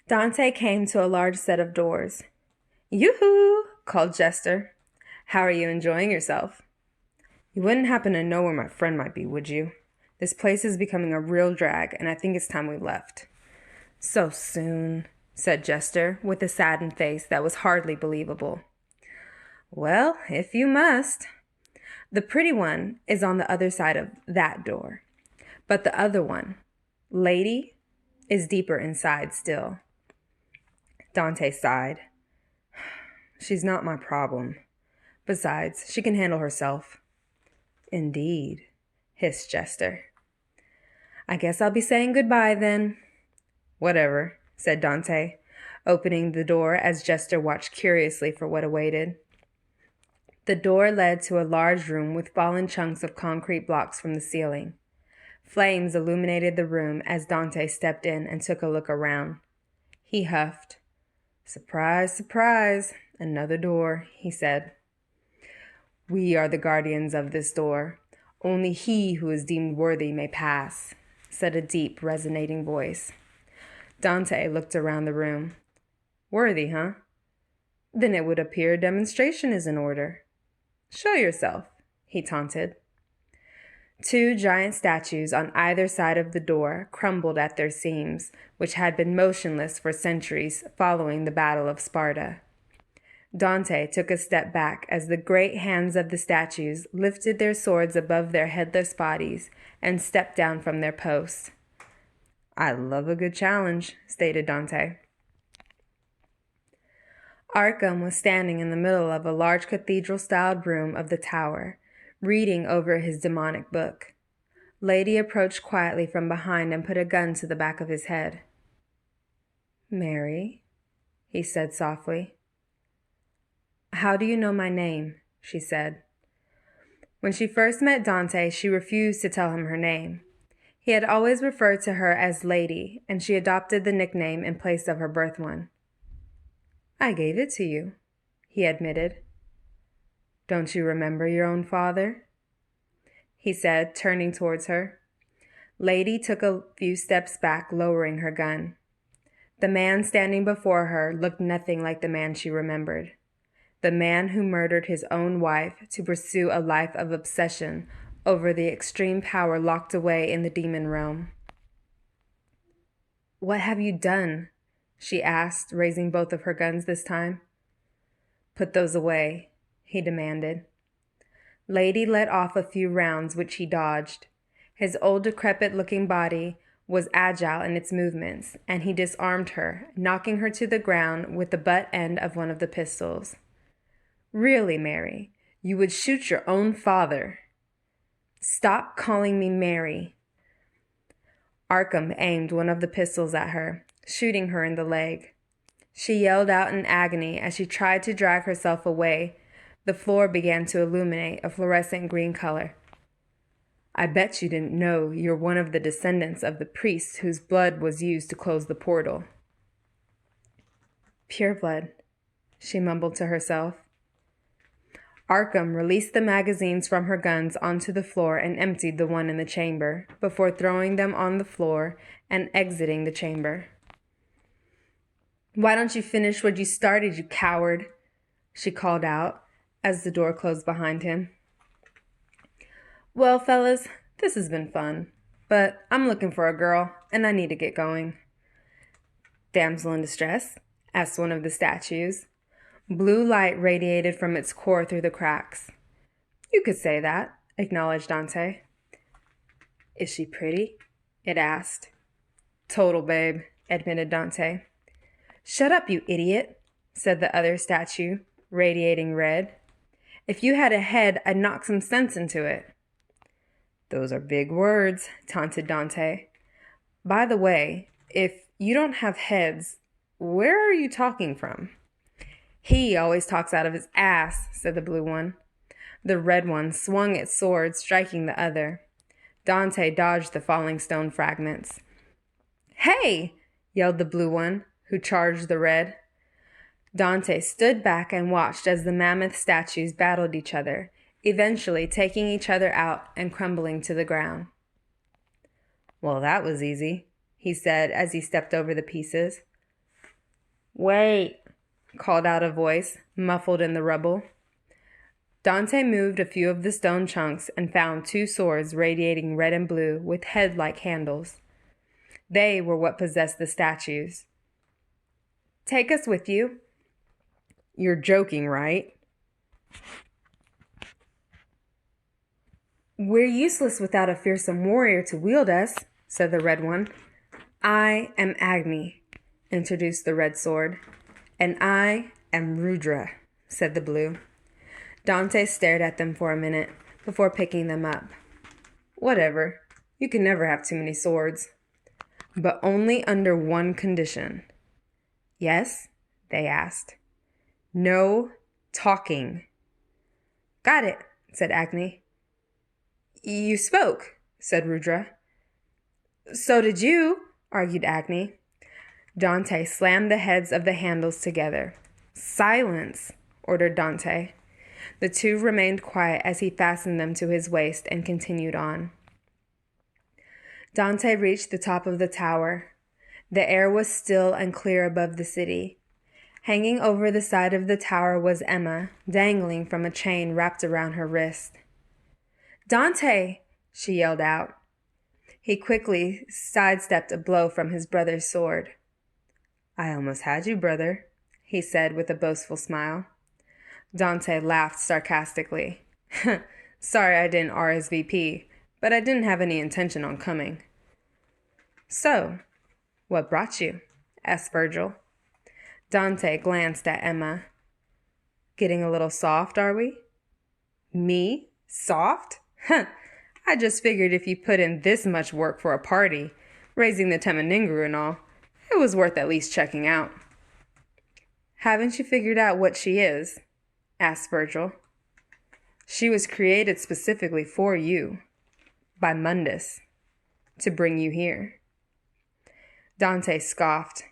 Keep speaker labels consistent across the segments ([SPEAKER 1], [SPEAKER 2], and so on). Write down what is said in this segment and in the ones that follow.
[SPEAKER 1] Dante came to a large set of doors. "Yoo-hoo!" called Jester. "How are you enjoying yourself?" "You wouldn't happen to know where my friend might be, would you? This place is becoming a real drag, and I think it's time we left." "So soon," said Jester, with a saddened face that was hardly believable. "Well, if you must. The pretty one is on the other side of that door. But the other one, lady, is deeper inside still." Dante sighed. "She's not my problem. Besides, she can handle herself." "Indeed," hissed Jester. "I guess I'll be saying goodbye then." "Whatever," said Dante, opening the door as Jester watched curiously for what awaited. The door led to a large room with fallen chunks of concrete blocks from the ceiling. Flames illuminated the room as Dante stepped in and took a look around. He huffed. "Surprise, surprise, another door," he said. "We are the guardians of this door. Only he who is deemed worthy may pass," said a deep, resonating voice. Dante looked around the room. "Worthy, huh? Then it would appear a demonstration is in order. Show yourself," he taunted. Two giant statues on either side of the door crumbled at their seams, which had been motionless for centuries following the Battle of Sparda. Dante took a step back as the great hands of the statues lifted their swords above their headless bodies and stepped down from their posts. "I love a good challenge," stated Dante. Arkham was standing in the middle of a large cathedral-styled room of the tower, reading over his demonic book. Lady approached quietly from behind and put a gun to the back of his head. "Mary," he said softly. "How do you know my name?" she said. When she first met Dante, she refused to tell him her name. He had always referred to her as Lady, and she adopted the nickname in place of her birth one. "I gave it to you," he admitted. "Don't you remember your own father?" he said, turning towards her. Lady took a few steps back, lowering her gun. The man standing before her looked nothing like the man she remembered. The man who murdered his own wife to pursue a life of obsession over the extreme power locked away in the demon realm. "What have you done?" she asked, raising both of her guns this time. "Put those away," he demanded. Lady let off a few rounds, which he dodged. His old decrepit-looking body was agile in its movements, and he disarmed her, knocking her to the ground with the butt end of one of the pistols. "Really, Mary, you would shoot your own father." "Stop calling me Mary." Arkham aimed one of the pistols at her, shooting her in the leg. She yelled out in agony as she tried to drag herself away. The floor began to illuminate a fluorescent green color. "I bet you didn't know you're one of the descendants of the priests whose blood was used to close the portal." "Pure blood," she mumbled to herself. Arkham released the magazines from her guns onto the floor and emptied the one in the chamber, before throwing them on the floor and exiting the chamber. "Why don't you finish what you started, you coward?" she called out as the door closed behind him. "Well, fellas, this has been fun, but I'm looking for a girl, and I need to get going." "Damsel in distress?" asked one of the statues. Blue light radiated from its core through the cracks. "You could say that," acknowledged Dante. "Is she pretty?" it asked. "Total babe," admitted Dante. "Shut up, you idiot," said the other statue, radiating red. "If you had a head, I'd knock some sense into it." "Those are big words," taunted Dante. "By the way, if you don't have heads, where are you talking from?" "He always talks out of his ass," said the blue one. The red one swung its sword, striking the other. Dante dodged the falling stone fragments. "Hey!" yelled the blue one, who charged the red. Dante stood back and watched as the mammoth statues battled each other, eventually taking each other out and crumbling to the ground. "Well, that was easy," he said as he stepped over the pieces. "Wait," called out a voice, muffled in the rubble. Dante moved a few of the stone chunks and found two swords radiating red and blue with head-like handles. They were what possessed the statues. "Take us with you." "You're joking, right?" "We're useless without a fearsome warrior to wield us," said the red one. "I am Agni," introduced the red sword. "And I am Rudra," said the blue. Dante stared at them for a minute before picking them up. "Whatever. You can never have too many swords." "But only under one condition." "Yes?" they asked. "No talking." "Got it," said Agni. "You spoke," said Rudra. "So did you," argued Agni. Dante slammed the heads of the handles together. "Silence," ordered Dante. The two remained quiet as he fastened them to his waist and continued on. Dante reached the top of the tower. The air was still and clear above the city. Hanging over the side of the tower was Emma, dangling from a chain wrapped around her wrist. "Dante!" she yelled out. He quickly sidestepped a blow from his brother's sword. "I almost had you, brother," he said with a boastful smile. Dante laughed sarcastically. "Sorry I didn't RSVP, but I didn't have any intention on coming." "So, what brought you?" asked Virgil. Dante glanced at Emma. "Getting a little soft, are we?" "Me? Soft? I just figured if you put in this much work for a party, raising the Temeningru and all, it was worth at least checking out." "Haven't you figured out what she is?" asked Virgil. "She was created specifically for you, by Mundus, to bring you here." Dante scoffed.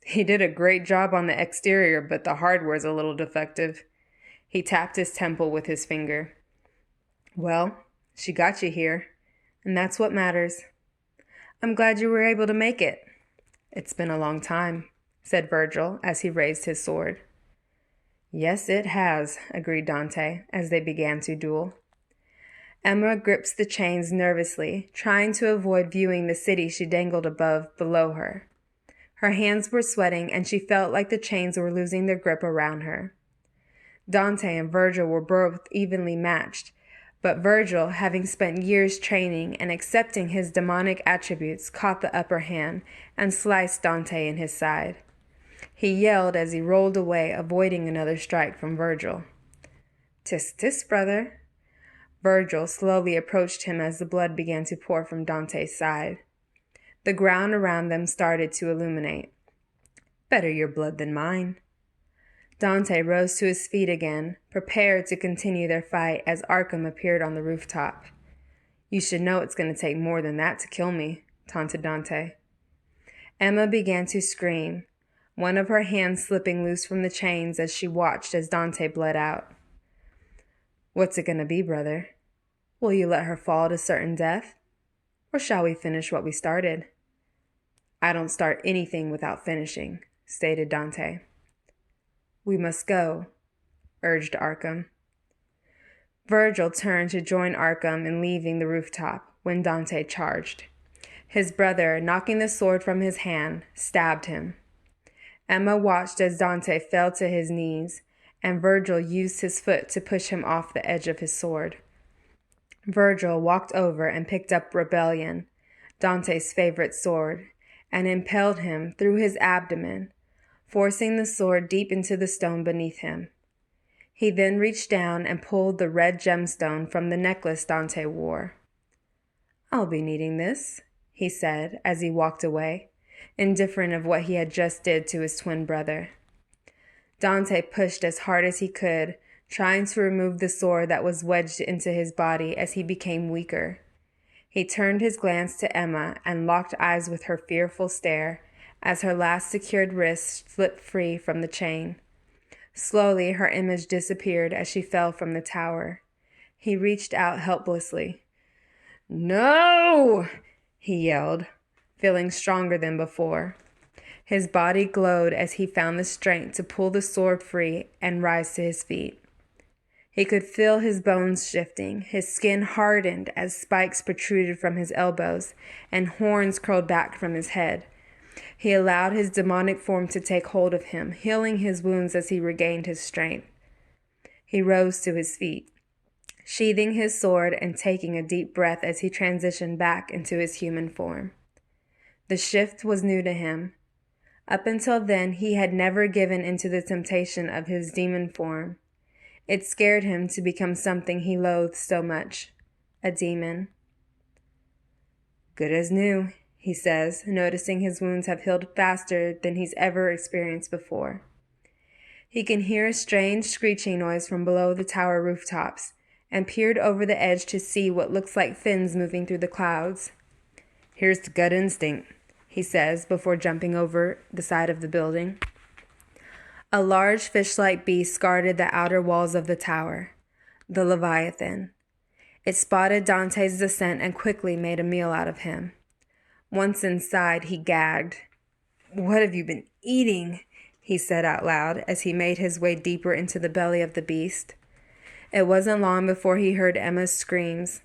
[SPEAKER 1] He did a great job on the exterior, but the hardware's a little defective. He tapped his temple with his finger. "Well, she got you here, and that's what matters. I'm glad you were able to make it." "It's been a long time," said Virgil as he raised his sword. "Yes, it has," agreed Dante as they began to duel. Emma gripped the chains nervously, trying to avoid viewing the city she dangled below her. Her hands were sweating, and she felt like the chains were losing their grip around her. Dante and Virgil were both evenly matched, but Virgil, having spent years training and accepting his demonic attributes, caught the upper hand and sliced Dante in his side. He yelled as he rolled away, avoiding another strike from Virgil. "Tis, tis, brother." Virgil slowly approached him as the blood began to pour from Dante's side. The ground around them started to illuminate. "Better your blood than mine." Dante rose to his feet again, prepared to continue their fight as Arkham appeared on the rooftop. "You should know it's going to take more than that to kill me," taunted Dante. Emma began to scream, one of her hands slipping loose from the chains as she watched as Dante bled out. "What's it going to be, brother? Will you let her fall to certain death? Or shall we finish what we started?" "I don't start anything without finishing," stated Dante. "We must go," urged Arkham. Virgil turned to join Arkham in leaving the rooftop when Dante charged. His brother, knocking the sword from his hand, stabbed him. Emma watched as Dante fell to his knees, and Virgil used his foot to push him off the edge of his sword. Virgil walked over and picked up Rebellion, Dante's favorite sword, and impaled him through his abdomen, forcing the sword deep into the stone beneath him. He then reached down and pulled the red gemstone from the necklace Dante wore. "I'll be needing this," he said as he walked away, indifferent of what he had just did to his twin brother. Dante pushed as hard as he could, trying to remove the sword that was wedged into his body as he became weaker. He turned his glance to Emma and locked eyes with her fearful stare as her last secured wrist slipped free from the chain. Slowly, her image disappeared as she fell from the tower. He reached out helplessly. "No!" he yelled, feeling stronger than before. His body glowed as he found the strength to pull the sword free and rise to his feet. He could feel his bones shifting. His skin hardened as spikes protruded from his elbows and horns curled back from his head. He allowed his demonic form to take hold of him, healing his wounds as he regained his strength. He rose to his feet, sheathing his sword and taking a deep breath as he transitioned back into his human form. The shift was new to him. Up until then, he had never given into the temptation of his demon form. It scared him to become something he loathed so much, a demon. "Good as new," he says, noticing his wounds have healed faster than he's ever experienced before. He can hear a strange screeching noise from below the tower rooftops and peered over the edge to see what looks like fins moving through the clouds. "Here's the gut instinct," he says before jumping over the side of the building. A large fish-like beast guarded the outer walls of the tower, the Leviathan. It spotted Dante's descent and quickly made a meal out of him. Once inside, he gagged. "What have you been eating?" he said out loud as he made his way deeper into the belly of the beast. It wasn't long before he heard Emma's screams.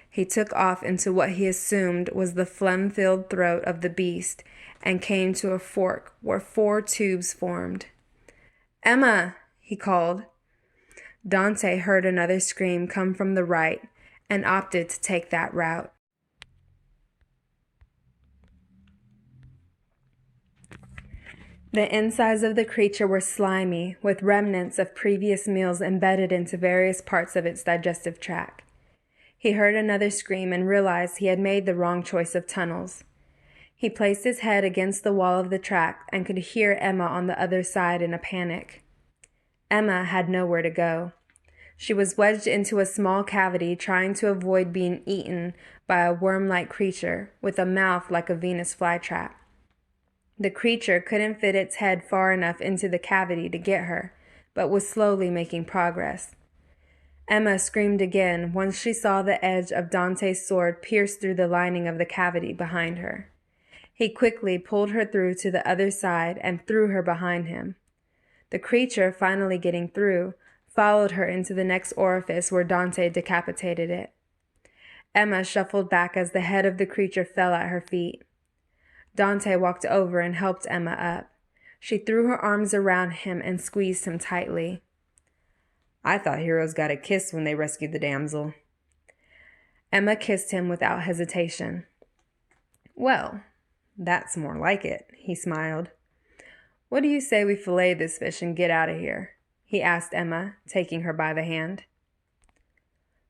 [SPEAKER 1] He took off into what he assumed was the phlegm-filled throat of the beast and came to a fork where 4 tubes formed. "Emma!" he called. Dante heard another scream come from the right and opted to take that route. The insides of the creature were slimy, with remnants of previous meals embedded into various parts of its digestive tract. He heard another scream and realized he had made the wrong choice of tunnels. He placed his head against the wall of the tract and could hear Emma on the other side in a panic. Emma had nowhere to go. She was wedged into a small cavity trying to avoid being eaten by a worm-like creature with a mouth like a Venus flytrap. The creature couldn't fit its head far enough into the cavity to get her, but was slowly making progress. Emma screamed again once she saw the edge of Dante's sword pierce through the lining of the cavity behind her. He quickly pulled her through to the other side and threw her behind him. The creature, finally getting through, followed her into the next orifice where Dante decapitated it. Emma shuffled back as the head of the creature fell at her feet. Dante walked over and helped Emma up. She threw her arms around him and squeezed him tightly. "I thought heroes got a kiss when they rescued the damsel." Emma kissed him without hesitation. "Well, that's more like it," he smiled. "What do you say we fillet this fish and get out of here?" he asked Emma, taking her by the hand.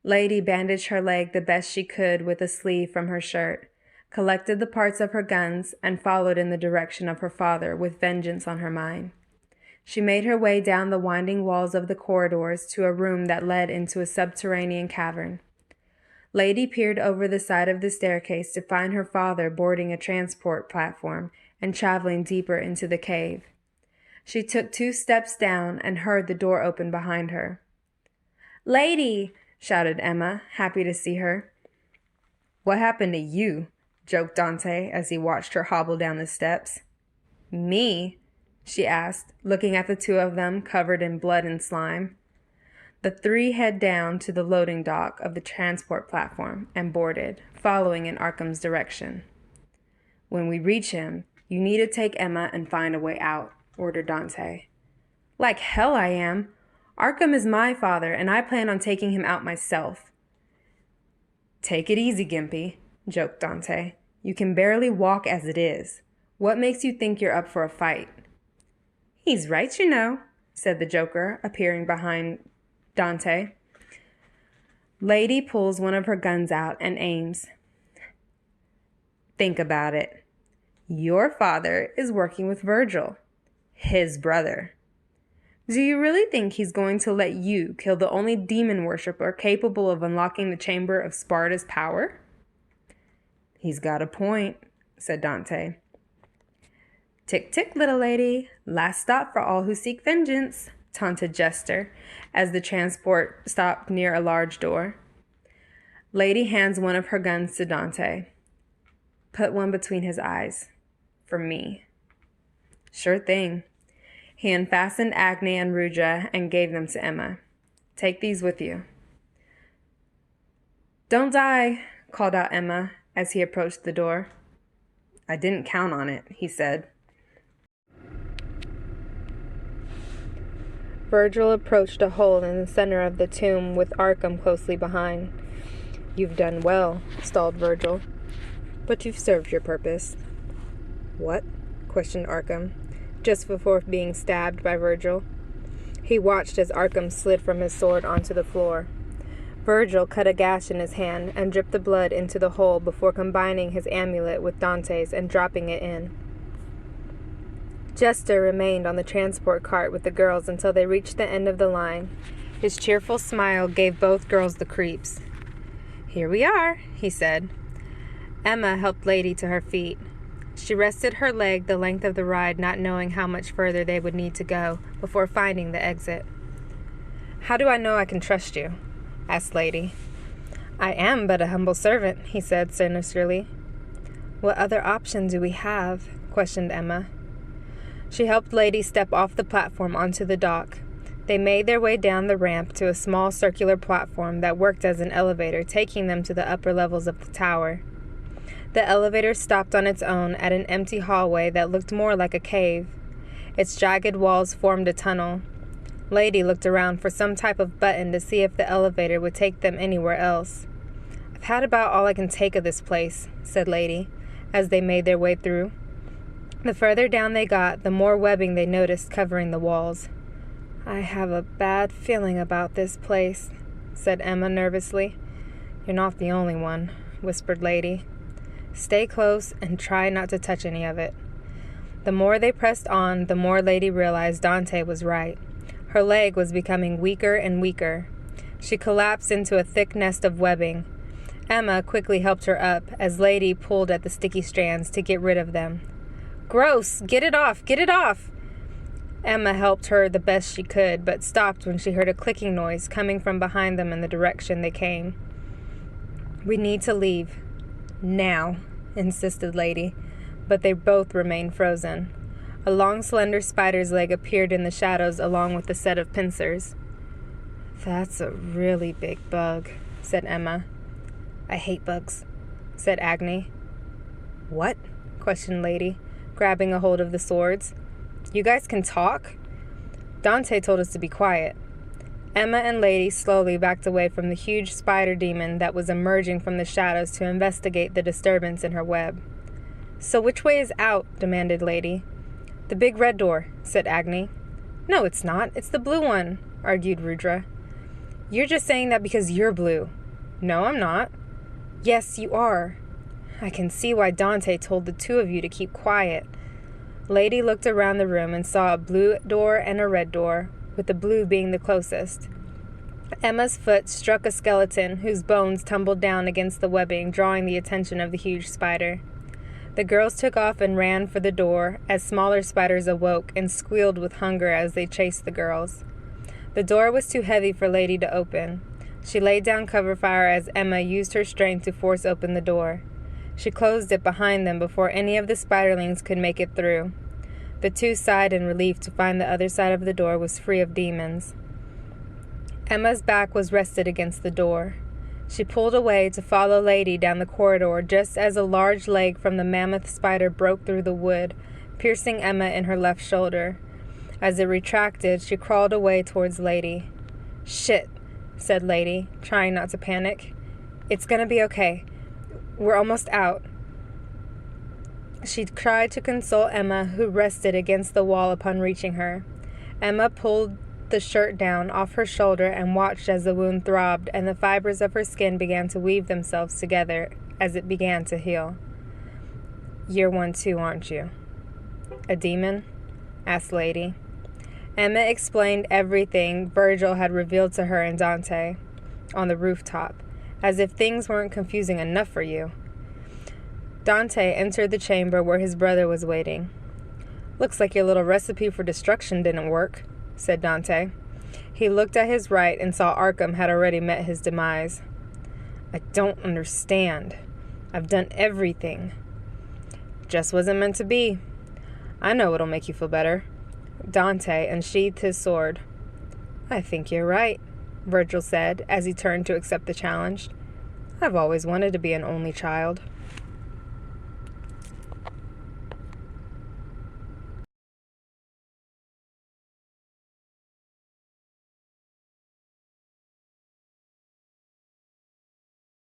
[SPEAKER 1] Lady bandaged her leg the best she could with a sleeve from her shirt, collected the parts of her guns, and followed in the direction of her father with vengeance on her mind. She made her way down the winding walls of the corridors to a room that led into a subterranean cavern. Lady peered over the side of the staircase to find her father boarding a transport platform and traveling deeper into the cave. She took 2 steps down and heard the door open behind her. "Lady!" shouted Emma, happy to see her. "What happened to you?" joked Dante as he watched her hobble down the steps. "Me?" she asked, looking at the 2 of them covered in blood and slime. The 3 head down to the loading dock of the transport platform and boarded, following in Arkham's direction. "When we reach him, you need to take Emma and find a way out," ordered Dante. "Like hell I am. Arkham is my father, and I plan on taking him out myself." "Take it easy, Gimpy," joked Dante. "You can barely walk as it is. What makes you think you're up for a fight?" "He's right, you know," said the Joker, appearing behind Dante. Lady pulls one of her guns out and aims. "Think about it. Your father is working with Virgil, his brother. Do you really think he's going to let you kill the only demon worshiper capable of unlocking the chamber of Sparda's power?" "He's got a point," said Dante. "Tick, tick, little lady. Last stop for all who seek vengeance," taunted Jester as the transport stopped near a large door. Lady hands one of her guns to Dante. "Put one between his eyes. For me." Sure thing. He unfastened Agni and Rudra and gave them to Emma. Take these with you. Don't die, called out Emma as he approached the door. I didn't count on it, he said. Virgil approached a hole in the center of the tomb with Arkham closely behind. You've done well, stalled Virgil. But you've served your purpose. What? Questioned Arkham, just before being stabbed by Virgil. He watched as Arkham slid from his sword onto the floor. Virgil cut a gash in his hand and dripped the blood into the hole before combining his amulet with Dante's and dropping it in. Jester remained on the transport cart with the girls until they reached the end of the line. His cheerful smile gave both girls the creeps. Here we are, he said. Emma helped Lady to her feet. She rested her leg the length of the ride, not knowing how much further they would need to go before finding the exit. How do I know I can trust you? Asked Lady. I am but a humble servant, he said sinisterly. What other option do we have? Questioned Emma. She helped Lady step off the platform onto the dock. They made their way down the ramp to a small circular platform that worked as an elevator, taking them to the upper levels of the tower. The elevator stopped on its own at an empty hallway that looked more like a cave. Its jagged walls formed a tunnel. Lady looked around for some type of button to see if the elevator would take them anywhere else. I've had about all I can take of this place, said Lady, as they made their way through. The further down they got, the more webbing they noticed covering the walls. I have a bad feeling about this place, said Emma nervously. You're not the only one, whispered Lady. Stay close and try not to touch any of it. The more they pressed on, the more Lady realized Dante was right. Her leg was becoming weaker and weaker. She collapsed into a thick nest of webbing. Emma quickly helped her up as Lady pulled at the sticky strands to get rid of them. Gross! Get it off! Get it off! Emma helped her the best she could, but stopped when she heard a clicking noise coming from behind them in the direction they came. We need to leave. Now, insisted Lady, but they both remained frozen. A long, slender spider's leg appeared in the shadows along with a set of pincers. That's a really big bug, said Emma. I hate bugs, said Agni. What? Questioned Lady, grabbing a hold of the swords. You guys can talk? Dante told us to be quiet. Emma and Lady slowly backed away from the huge spider demon that was emerging from the shadows to investigate the disturbance in her web. So which way is out? Demanded Lady. The big red door, said Agni. No, it's not. It's the blue one, argued Rudra. You're just saying that because you're blue. No, I'm not. Yes, you are. I can see why Dante told the two of you to keep quiet. Lady looked around the room and saw a blue door and a red door, with the blue being the closest. Emma's foot struck a skeleton whose bones tumbled down against the webbing, drawing the attention of the huge spider. The girls took off and ran for the door as smaller spiders awoke and squealed with hunger as they chased the girls. The door was too heavy for Lady to open. She laid down cover fire as Emma used her strength to force open the door. She closed it behind them before any of the spiderlings could make it through. The two sighed in relief to find the other side of the door was free of demons. Emma's back was rested against the door. She pulled away to follow Lady down the corridor just as a large leg from the mammoth spider broke through the wood, piercing Emma in her left shoulder. As it retracted, she crawled away towards Lady. Shit, said Lady, trying not to panic. It's gonna be okay. We're almost out. She tried to console Emma, who rested against the wall upon reaching her. Emma pulled the shirt down off her shoulder and watched as the wound throbbed and the fibers of her skin began to weave themselves together as it began to heal. You're one too, aren't you? A demon? Asked Lady. Emma explained everything Virgil had revealed to her and Dante on the rooftop, as if things weren't confusing enough for you. Dante entered the chamber where his brother was waiting. Looks like your little recipe for destruction didn't work, said Dante. He looked at his right and saw Arkham had already met his demise. I don't understand. I've done everything. Just wasn't meant to be. I know what'll make you feel better. Dante unsheathed his sword. I think you're right, Virgil said as he turned to accept the challenge. I've always wanted to be an only child.